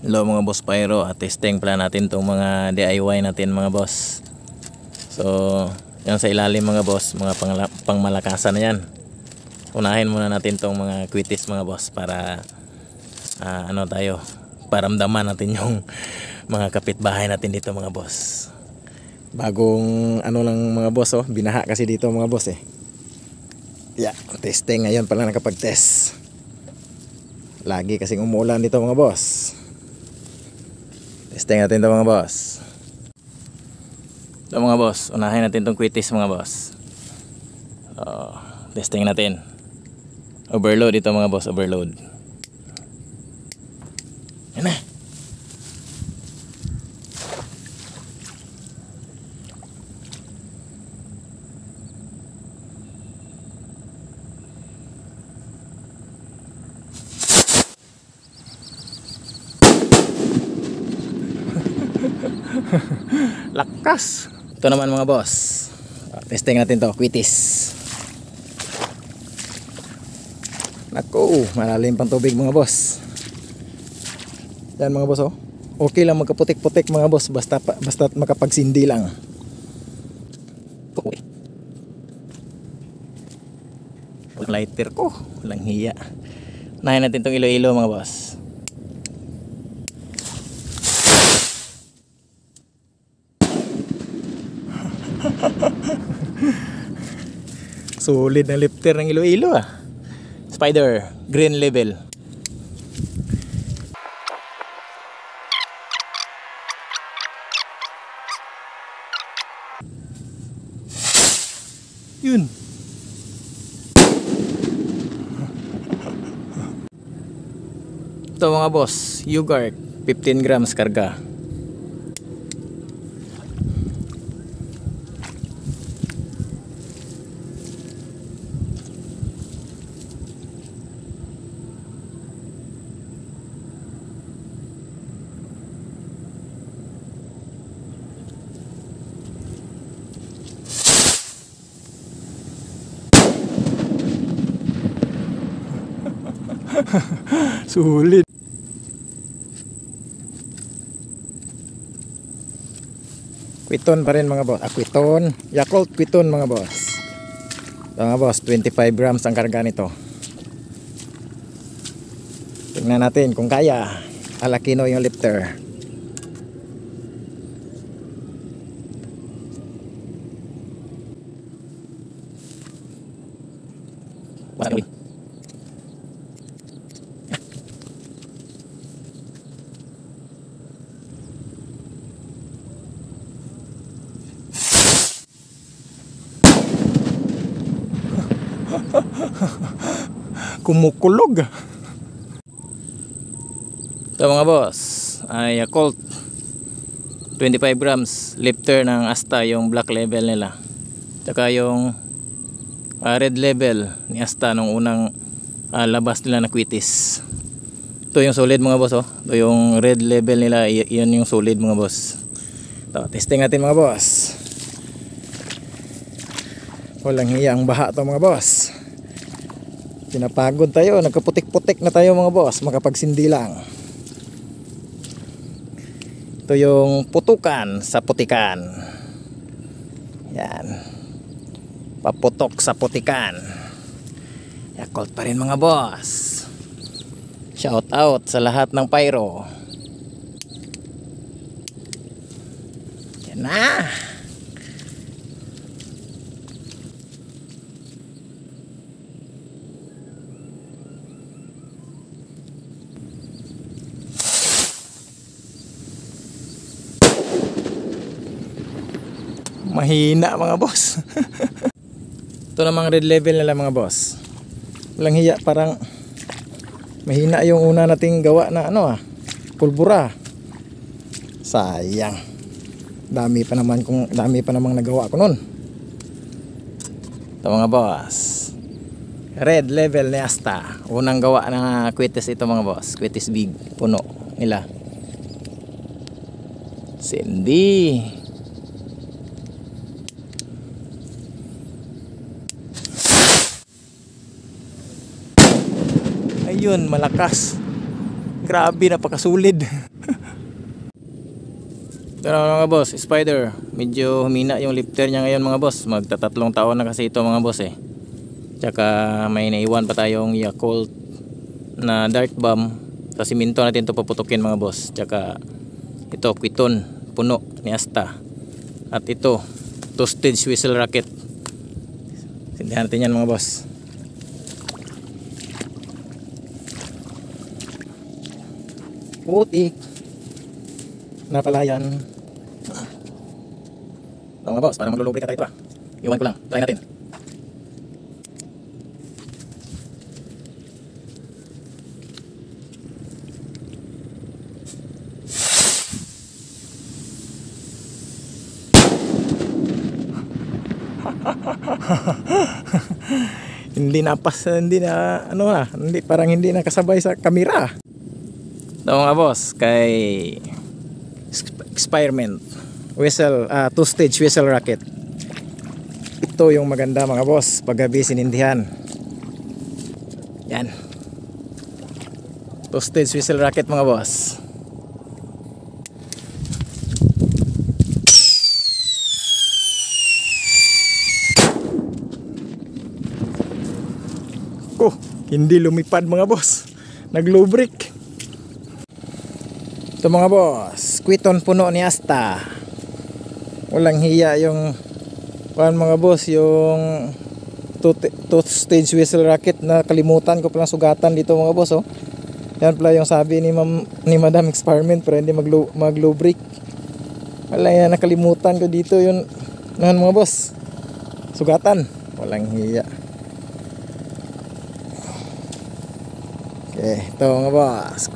Hello mga boss Pyro, testing pala natin itong mga DIY natin mga boss. So yan sa ilalim mga boss, mga pangmalakasan na yan. Unahin muna natin itong mga quitis mga boss para paramdaman natin yung mga kapitbahay natin dito mga boss. Bagong lang mga boss, binaha kasi dito mga boss Yeah, testing ngayon pala nakapag-test. Lagi kasing umulan dito mga boss. Testing natin ito mga boss. Ito mga boss, unahin natin itong quitis mga boss. Testing natin. Overload ito mga boss, overload. Yan na. Lakas. Ito naman mga boss, testing natin to, quitis. Naku, malalim pang tubig mga boss. Yan mga boss, okay lang magkaputik-putik mga boss, basta makapagsindi lang. Walang lighter ko, walang hiya. Unahin natin tong ilo-ilo mga boss. Solid na lifter ng Iloilo Spider, green label. Yun. Ito mga boss, Ugart 15 grams karga. Sulit. Quiton pa rin mga boss. Quiton, Yakult Quiton mga boss. Ito mga boss, 25 grams ang karga nito. Tingnan natin kung kaya. Alakino yung lifter. Kumukulog. Ito mga boss ay Yakult 25 grams lifter ng Asta, yung black label nila, tsaka yung red label ni Asta nung unang labas nila na quitis. Ito yung solid mga boss. Ito yung red label nila, yan yung solid mga boss. Ito, testing natin mga boss. Walang hiya ang baha to mga boss. Pinapagod tayo, nagkaputik-putik na tayo mga boss, makapagsindi lang. Ito yung putukan sa putikan. Yan, paputok sa putikan. Yakult pa rin mga boss. Shout out sa lahat ng Pyro. Yan na. Mahina mga boss. Ito namang red level nila mga boss. Walang hiya, parang mahina yung una nating gawa na pulbura. Sayang. Dami pa namang nagawa ko nun. Ito mga boss, red level ni Asta. Unang gawa ng quitis ito mga boss. Quitis big, puno nila. Sindi. Ayun, malakas. Grabe, napakasulid. Ito na mga boss, Spider. Medyo humina yung lifter niya ngayon mga boss. Magtatatlong taon na kasi ito mga boss eh. Tsaka may naiwan pa tayong Yakult na dart bomb. Sa siminto natin ito paputukin mga boss. Tsaka ito Quiton puno ni Asta. At ito 2-stage whistle rocket. Sindihan natin yan mga boss. Putik napalayan. Ito mga boss, parang maglulubrika tayo ito ah. Iwan ko lang, try natin. Hindi napas, hindi na ano na, hindi, parang hindi na kasabay sa kamera. Ito mga boss, kay Experiment whistle, 2-stage whistle rocket. Ito yung maganda mga boss paggabi sinindihan. Yan, 2-stage whistle rocket mga boss. Oh, hindi lumipad mga boss, nag-lubric. Ito mga boss, Quiton puno ni Asta. Walang hiya yung mga boss, yung 2-stage whistle rocket na kalimutan ko palang sugatan dito mga boss oh. Yan pala yung sabi ni Madam Experiment, pero hindi mag-lubric. Wala yan, nakalimutan ko dito yun. Yan mga boss, sugatan. Walang hiya. Okay, ito mga boss,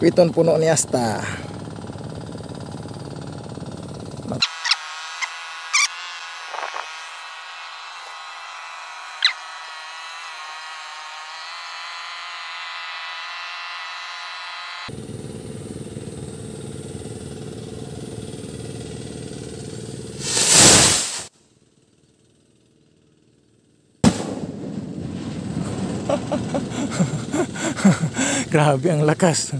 Quiton puno ni Asta. Grabe ang lakas.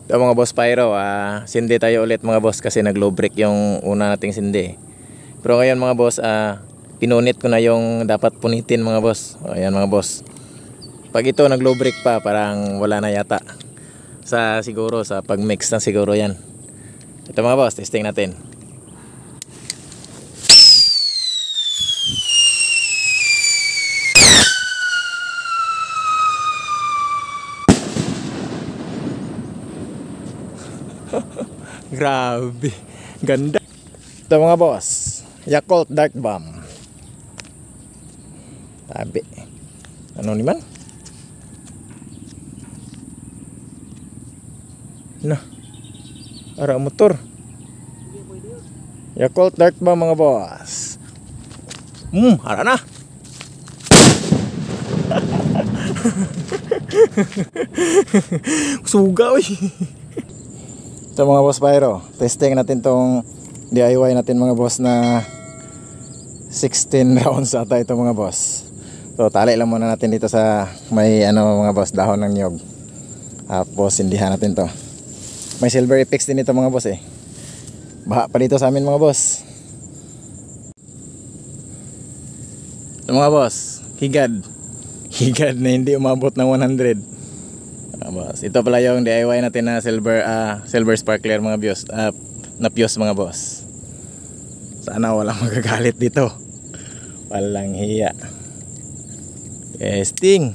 Ito mga boss Pyro, sindi tayo ulit mga boss kasi nag low break yung una nating sindi. Pero ngayon mga boss, pinunit ko na yung dapat punitin mga boss. Ayan mga boss, pag ito nag low break pa, parang wala na yata siguro sa pag mix na siguro yan. Ito mga boss, testing natin. Grabe, ganda. Ito mga boss, Yakult dart bomb. Tabi, ano naman? Nah, ara motor. Yakult dart bomb mga boss. Ara na. Suga oy. Ito mga boss Pyro, testing natin tong DIY natin mga boss na 16 rounds ata ito mga boss. So tali lang muna natin dito sa may mga boss, dahon ng nyog. Tapos sindihan natin to. May silver apex din ito mga boss eh. Baha pa dito sa amin mga boss. Ito mga boss, higad na hindi umabot ng 100. Boss, ito pala yung DIY natin na silver sparkler mga boss, na fuse mga boss. Sana walang magagalit dito. Walang hiya. Testing.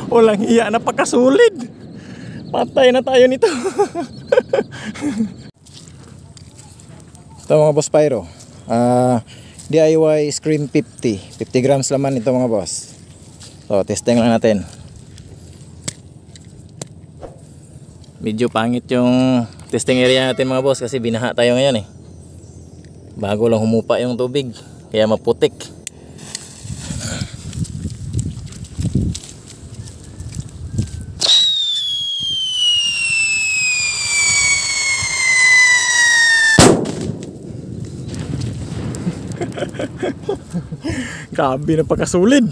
Walang hiya, napakasulit. Patay na tayo nito. Ito mga boss Pyro, DIY Scream 50 grams laman ito mga boss. So testing lang natin. Medyo pangit yung testing area natin mga boss kasi binaha tayo ngayon eh. Bago lang humupa yung tubig kaya maputik. Grabe na pagkasulid.